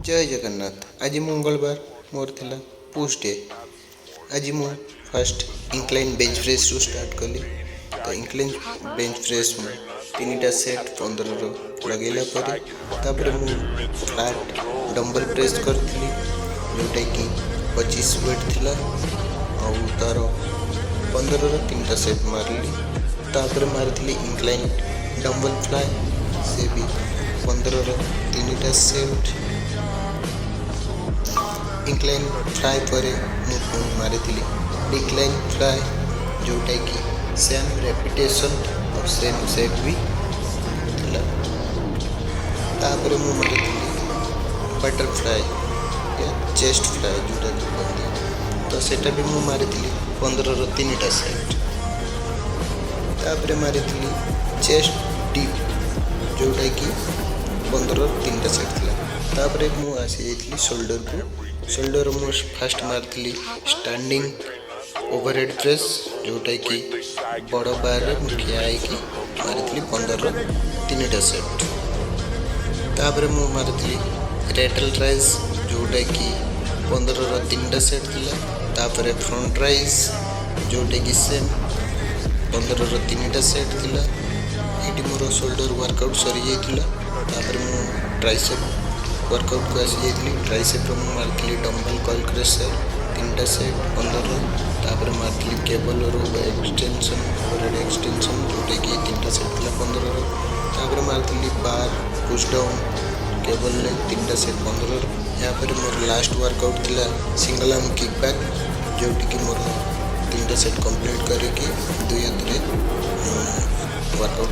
जय जगन्नाथ। आज मंगलवार मोर थिला पुश डे। आज मु फर्स्ट इंक्लाइन बेंच प्रेस रु स्टार्ट कली। तो इंक्लाइन बेंच प्रेस मु 3टा सेट 15 रो लगेला परे तापर मु फ्लैट डंबल प्रेस करथिली जोटा कि 25 वेट थिला और तार 15 रो 3टा सेट मारली। तापर मारथिली इंक्लाइन डंबल फ्लाई से भी 15 रो 3टा सेट। इंक्लाइन फ्लाई पर मारी डिक्लाइन फ्लाई जोटा कि सेम रेपिटेशन और सेम सेट भी तापर मु मारी बटरफ्लाई या चेस्ट फ्लाई जोटा कि कहते तो सेटा भी मु मारी 15 रो 3टा सेट। तापर मारी चेस्ट डीप जोटा कि 15 रो 3टा सेट थिला। तापर मु आसी जाइली शोल्डर को। शोल्डर मु फास्ट मारती स्टैंडिंग ओवरहेड प्रेस जोटा कि बड़ बार ठिया मारी 15 रो 3टा सेट। तापर मु मारती रेटल राइज जोटा कि 15 रो 3टा सेट थिला। तापर फ्रंट राइज जोटा कि सेम 15 रो 3टा सेट थिला। एटी मोर शोल्डर वर्कआउट सरी जाइतिला। तापर मु ट्राइसेप वर्कआउट को आसी जाइली। ट्राइसेप रो मारती डंबल कॉल क्रेशर 3टा सेट 15 रो। तापर मारती केबल रो एक्सटेंशन ओवरहेड एक्सटेंशन जोटा कि 3टा सेट थिला 15 रो। तापर मारती बार पुश डाउन केबल ले 3टा सेट 15 रो। यहाँ पर मोर लास्ट वर्कआउट थिला सिंगल आर्म किक बैक जोटी कि मोर 3टा सेट कंप्लीट करके 2 हाथ रे वर्कआउट